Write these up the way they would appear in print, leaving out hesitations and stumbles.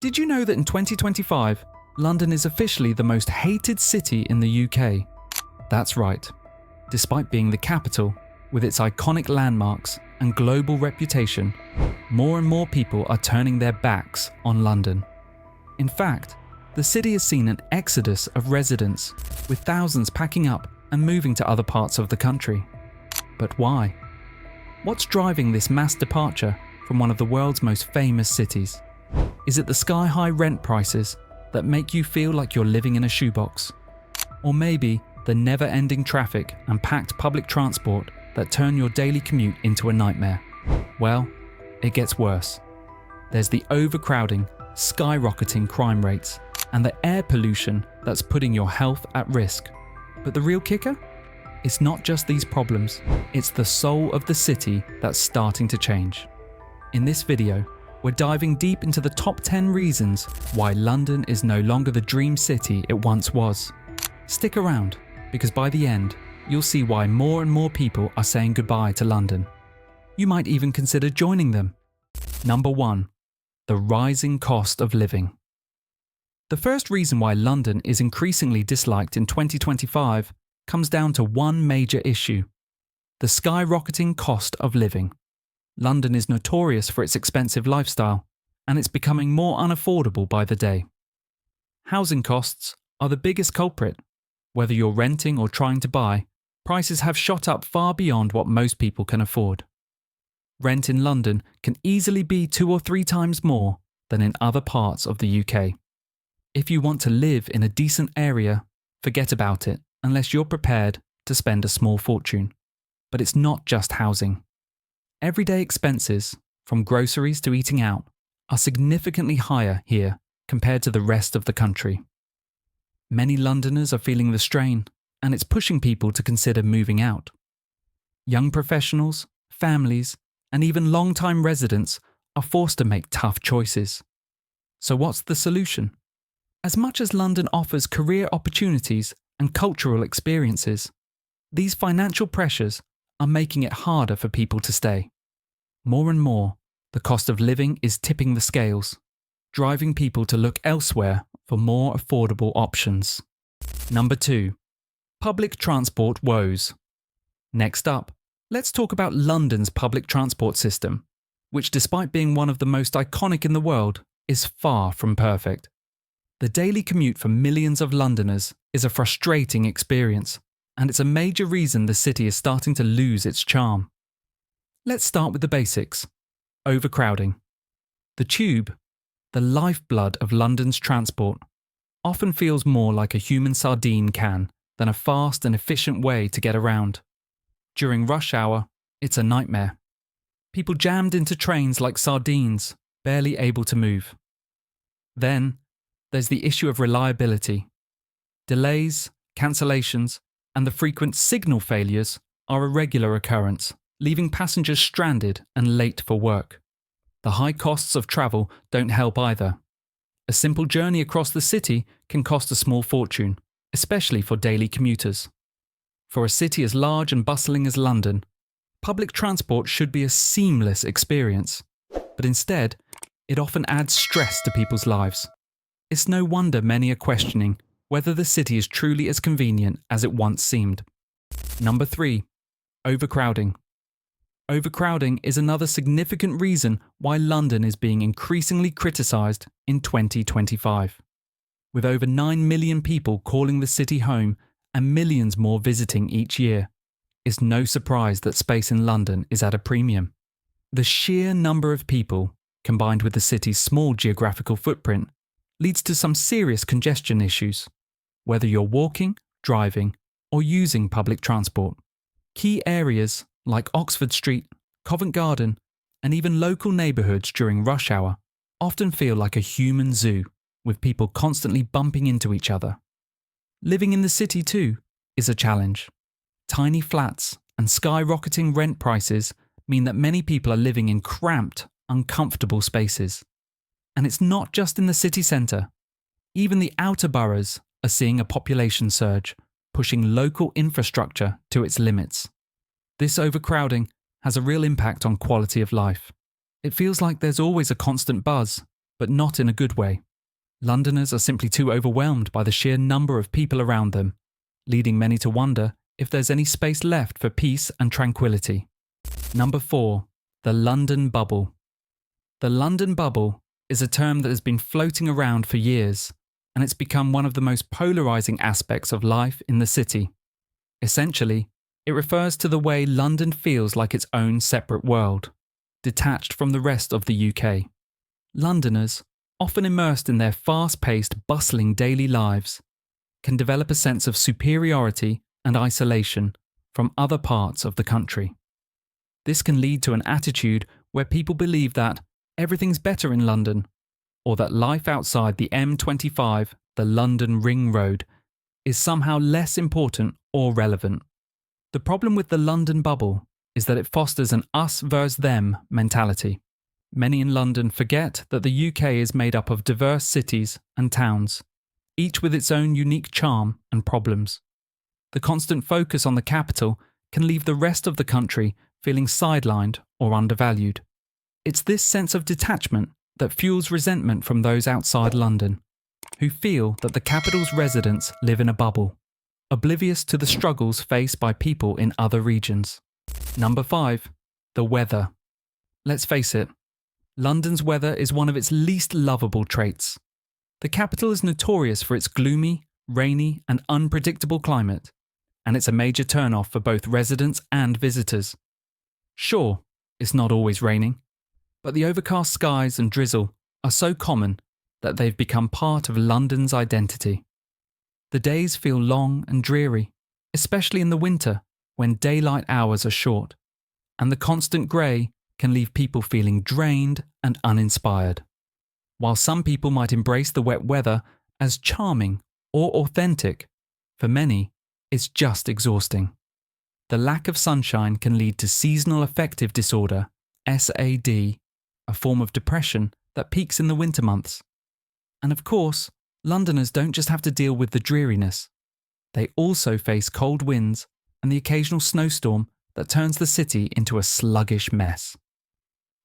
Did you know that in 2025, London is officially the most hated city in the UK? That's right. Despite being the capital, with its iconic landmarks and global reputation, more and more people are turning their backs on London. In fact, the city has seen an exodus of residents, with thousands packing up and moving to other parts of the country. But why? What's driving this mass departure from one of the world's most famous cities? Is it the sky-high rent prices that make you feel like you're living in a shoebox? Or maybe the never-ending traffic and packed public transport that turn your daily commute into a nightmare? Well, it gets worse. There's the overcrowding, skyrocketing crime rates, and the air pollution that's putting your health at risk. But the real kicker? It's not just these problems, it's the soul of the city that's starting to change. In this video, we're diving deep into the top 10 reasons why London is no longer the dream city it once was. Stick around, because by the end, you'll see why more and more people are saying goodbye to London. You might even consider joining them. Number 1. The rising cost of living. The first reason why London is increasingly disliked in 2025 comes down to one major issue: the skyrocketing cost of living. London is notorious for its expensive lifestyle, and it's becoming more unaffordable by the day. Housing costs are the biggest culprit. Whether you're renting or trying to buy, prices have shot up far beyond what most people can afford. Rent in London can easily be 2 or 3 times more than in other parts of the UK. If you want to live in a decent area, forget about it unless you're prepared to spend a small fortune. But it's not just housing. Everyday expenses, from groceries to eating out, are significantly higher here compared to the rest of the country. Many Londoners are feeling the strain, and it's pushing people to consider moving out. Young professionals, families, and even long-time residents are forced to make tough choices. So what's the solution? As much as London offers career opportunities and cultural experiences, these financial pressures are making it harder for people to stay. More and more, the cost of living is tipping the scales, driving people to look elsewhere for more affordable options. Number 2. Public transport woes. Next up, let's talk about London's public transport system, which, despite being one of the most iconic in the world, is far from perfect. The daily commute for millions of Londoners is a frustrating experience, and it's a major reason the city is starting to lose its charm. Let's start with the basics. Overcrowding. The tube, the lifeblood of London's transport, often feels more like a human sardine can than a fast and efficient way to get around. During rush hour, it's a nightmare. People jammed into trains like sardines, barely able to move. Then, there's the issue of reliability. Delays, cancellations, and the frequent signal failures are a regular occurrence, leaving passengers stranded and late for work. The high costs of travel don't help either. A simple journey across the city can cost a small fortune, especially for daily commuters. For a city as large and bustling as London, public transport should be a seamless experience, but instead, it often adds stress to people's lives. It's no wonder many are questioning whether the city is truly as convenient as it once seemed. Number 3. Overcrowding. Overcrowding is another significant reason why London is being increasingly criticised in 2025. With over 9 million people calling the city home and millions more visiting each year, it's no surprise that space in London is at a premium. The sheer number of people, combined with the city's small geographical footprint, leads to some serious congestion issues, whether you're walking, driving, or using public transport. Key areas like Oxford Street, Covent Garden, and even local neighbourhoods during rush hour often feel like a human zoo, with people constantly bumping into each other. Living in the city too is a challenge. Tiny flats and skyrocketing rent prices mean that many people are living in cramped, uncomfortable spaces. And it's not just in the city centre. Even the outer boroughs are seeing a population surge, pushing local infrastructure to its limits. This overcrowding has a real impact on quality of life. It feels like there's always a constant buzz, but not in a good way. Londoners are simply too overwhelmed by the sheer number of people around them, leading many to wonder if there's any space left for peace and tranquility. Number 4. The London Bubble. The London Bubble is a term that has been floating around for years, and it's become one of the most polarizing aspects of life in the city. Essentially, it refers to the way London feels like its own separate world, detached from the rest of the UK. Londoners, often immersed in their fast-paced, bustling daily lives, can develop a sense of superiority and isolation from other parts of the country. This can lead to an attitude where people believe that everything's better in London, or that life outside the M25, the London Ring Road, is somehow less important or relevant. The problem with the London bubble is that it fosters an us versus them mentality. Many in London forget that the UK is made up of diverse cities and towns, each with its own unique charm and problems. The constant focus on the capital can leave the rest of the country feeling sidelined or undervalued. It's this sense of detachment that fuels resentment from those outside London, who feel that the capital's residents live in a bubble, oblivious to the struggles faced by people in other regions. Number 5. The weather. Let's face it, London's weather is one of its least lovable traits. The capital is notorious for its gloomy, rainy, and unpredictable climate, and it's a major turn-off for both residents and visitors. Sure, it's not always raining, but the overcast skies and drizzle are so common that they've become part of London's identity. The days feel long and dreary, especially in the winter when daylight hours are short, and the constant grey can leave people feeling drained and uninspired. While some people might embrace the wet weather as charming or authentic, for many, it's just exhausting. The lack of sunshine can lead to seasonal affective disorder, SAD, a form of depression that peaks in the winter months. And of course, Londoners don't just have to deal with the dreariness. They also face cold winds and the occasional snowstorm that turns the city into a sluggish mess.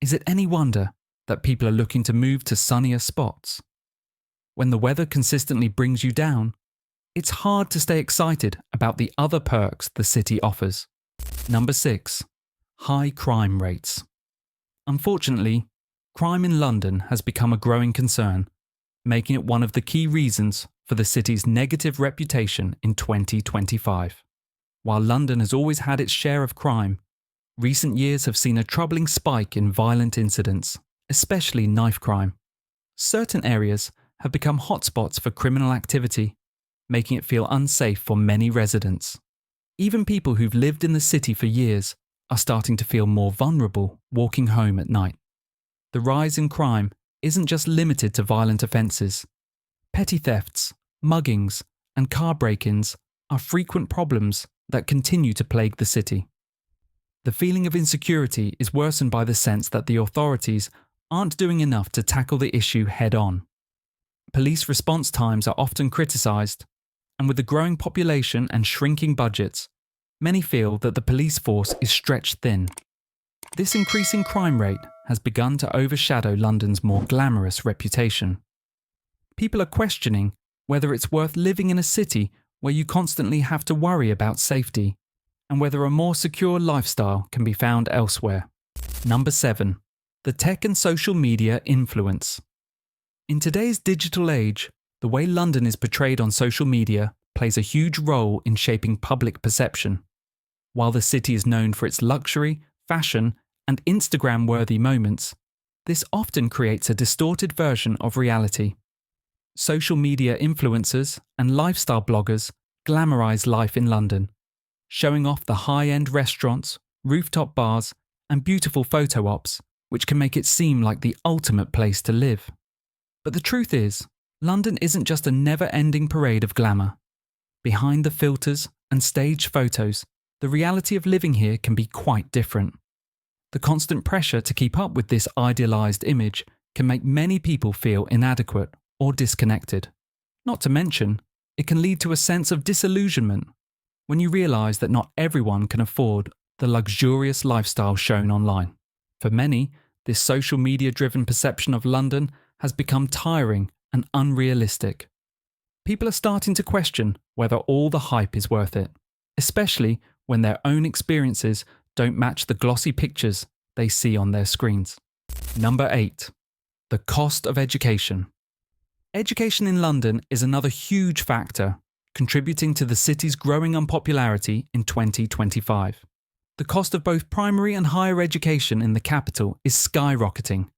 Is it any wonder that people are looking to move to sunnier spots? When the weather consistently brings you down, it's hard to stay excited about the other perks the city offers. Number 6. High crime rates. Unfortunately, crime in London has become a growing concern, making it one of the key reasons for the city's negative reputation in 2025. While London has always had its share of crime, recent years have seen a troubling spike in violent incidents, especially knife crime. Certain areas have become hotspots for criminal activity, making it feel unsafe for many residents. Even people who've lived in the city for years are starting to feel more vulnerable walking home at night. The rise in crime isn't just limited to violent offences. Petty thefts, muggings, and car break-ins are frequent problems that continue to plague the city. The feeling of insecurity is worsened by the sense that the authorities aren't doing enough to tackle the issue head-on. Police response times are often criticised, and with the growing population and shrinking budgets, many feel that the police force is stretched thin. This increasing crime rate has begun to overshadow London's more glamorous reputation. People are questioning whether it's worth living in a city where you constantly have to worry about safety, and whether a more secure lifestyle can be found elsewhere. Number 7. The tech and social media influence. In today's digital age, the way London is portrayed on social media plays a huge role in shaping public perception. While the city is known for its luxury, fashion, and Instagram-worthy moments, this often creates a distorted version of reality. Social media influencers and lifestyle bloggers glamorize life in London, showing off the high-end restaurants, rooftop bars, and beautiful photo ops, which can make it seem like the ultimate place to live. But the truth is, London isn't just a never-ending parade of glamour. Behind the filters and staged photos, the reality of living here can be quite different. The constant pressure to keep up with this idealized image can make many people feel inadequate or disconnected. Not to mention, it can lead to a sense of disillusionment when you realize that not everyone can afford the luxurious lifestyle shown online. For many, this social media-driven perception of London has become tiring and unrealistic. People are starting to question whether all the hype is worth it, especially when their own experiences don't match the glossy pictures they see on their screens. Number 8. The cost of education. Education in London is another huge factor, contributing to the city's growing unpopularity in 2025. The cost of both primary and higher education in the capital is skyrocketing,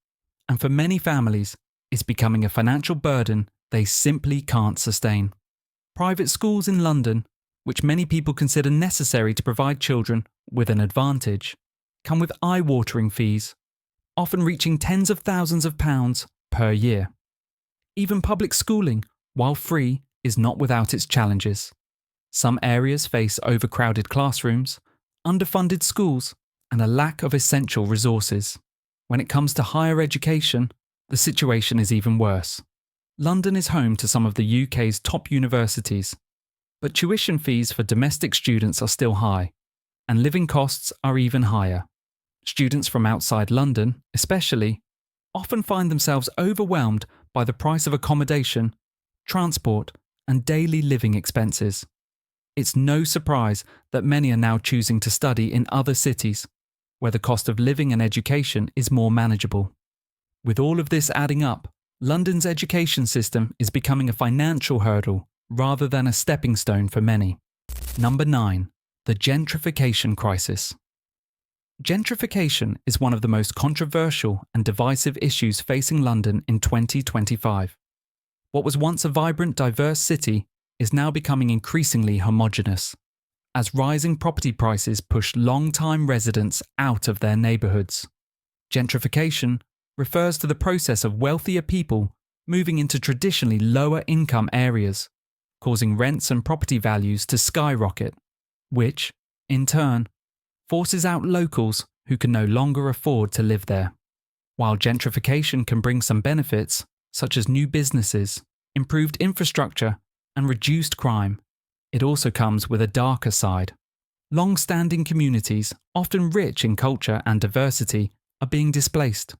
and for many families, it's becoming a financial burden they simply can't sustain. Private schools in London, which many people consider necessary to provide children with an advantage, come with eye-watering fees, often reaching tens of thousands of pounds per year. Even public schooling, while free, is not without its challenges. Some areas face overcrowded classrooms, underfunded schools, and a lack of essential resources. When it comes to higher education, the situation is even worse. London is home to some of the UK's top universities, but tuition fees for domestic students are still high, and living costs are even higher. Students from outside London, especially, often find themselves overwhelmed by the price of accommodation, transport, and daily living expenses. It's no surprise that many are now choosing to study in other cities, where the cost of living and education is more manageable. With all of this adding up, London's education system is becoming a financial hurdle rather than a stepping stone for many. Number 9. The gentrification crisis. Gentrification is one of the most controversial and divisive issues facing London in 2025. What was once a vibrant, diverse city is now becoming increasingly homogenous, as rising property prices push long-time residents out of their neighbourhoods. Gentrification refers to the process of wealthier people moving into traditionally lower-income areas, causing rents and property values to skyrocket, which, in turn, forces out locals who can no longer afford to live there. While gentrification can bring some benefits, such as new businesses, improved infrastructure, and reduced crime, it also comes with a darker side. Long-standing communities, often rich in culture and diversity, are being displaced.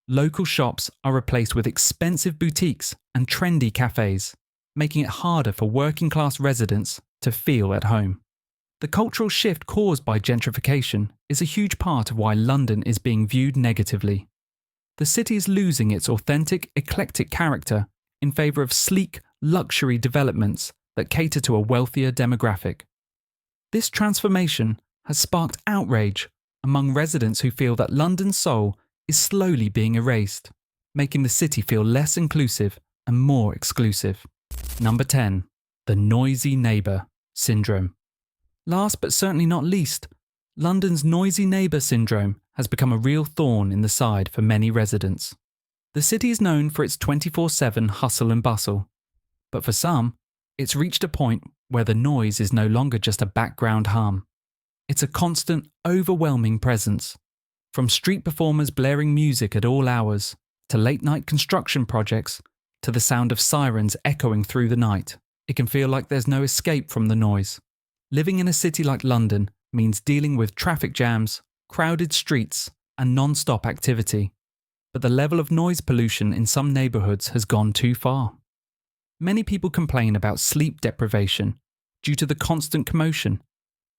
Local shops are replaced with expensive boutiques and trendy cafes, making it harder for working-class residents to feel at home. The cultural shift caused by gentrification is a huge part of why London is being viewed negatively. The city is losing its authentic, eclectic character in favour of sleek, luxury developments that cater to a wealthier demographic. This transformation has sparked outrage among residents who feel that London's soul is slowly being erased, making the city feel less inclusive and more exclusive. Number 10. The noisy neighbour syndrome. Last but certainly not least, London's noisy neighbour syndrome has become a real thorn in the side for many residents. The city is known for its 24/7 hustle and bustle, but for some, it's reached a point where the noise is no longer just a background hum. It's a constant, overwhelming presence. From street performers blaring music at all hours, to late-night construction projects, to the sound of sirens echoing through the night, it can feel like there's no escape from the noise. Living in a city like London means dealing with traffic jams, crowded streets, and non-stop activity. But the level of noise pollution in some neighbourhoods has gone too far. Many people complain about sleep deprivation due to the constant commotion,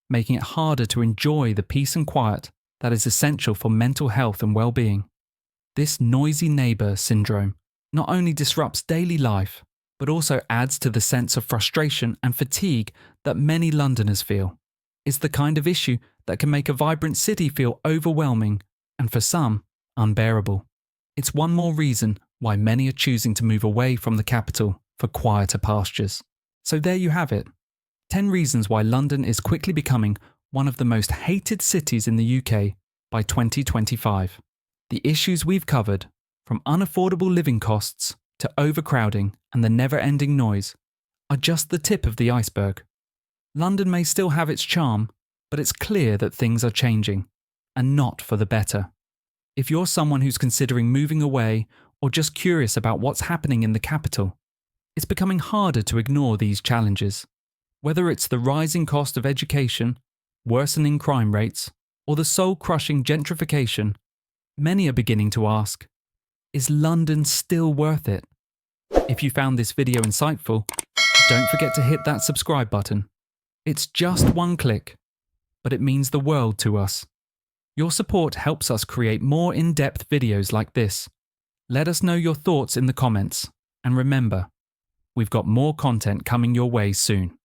making it harder to enjoy the peace and quiet that is essential for mental health and well-being. This noisy neighbour syndrome not only disrupts daily life, but also adds to the sense of frustration and fatigue that many Londoners feel. It's the kind of issue that can make a vibrant city feel overwhelming and, for some, unbearable. It's one more reason why many are choosing to move away from the capital for quieter pastures. So there you have it. 10 reasons why London is quickly becoming one of the most hated cities in the UK by 2025. The issues we've covered, from unaffordable living costs to overcrowding and the never-ending noise, are just the tip of the iceberg. London may still have its charm, but it's clear that things are changing, and not for the better. If you're someone who's considering moving away or just curious about what's happening in the capital, it's becoming harder to ignore these challenges. Whether it's the rising cost of education, worsening crime rates, or the soul-crushing gentrification, many are beginning to ask, Is London still worth it? If you found this video insightful, don't forget to hit that subscribe button. It's just one click, but it means the world to us. Your support helps us create more in-depth videos like this. Let us know your thoughts in the comments, and remember, we've got more content coming your way soon.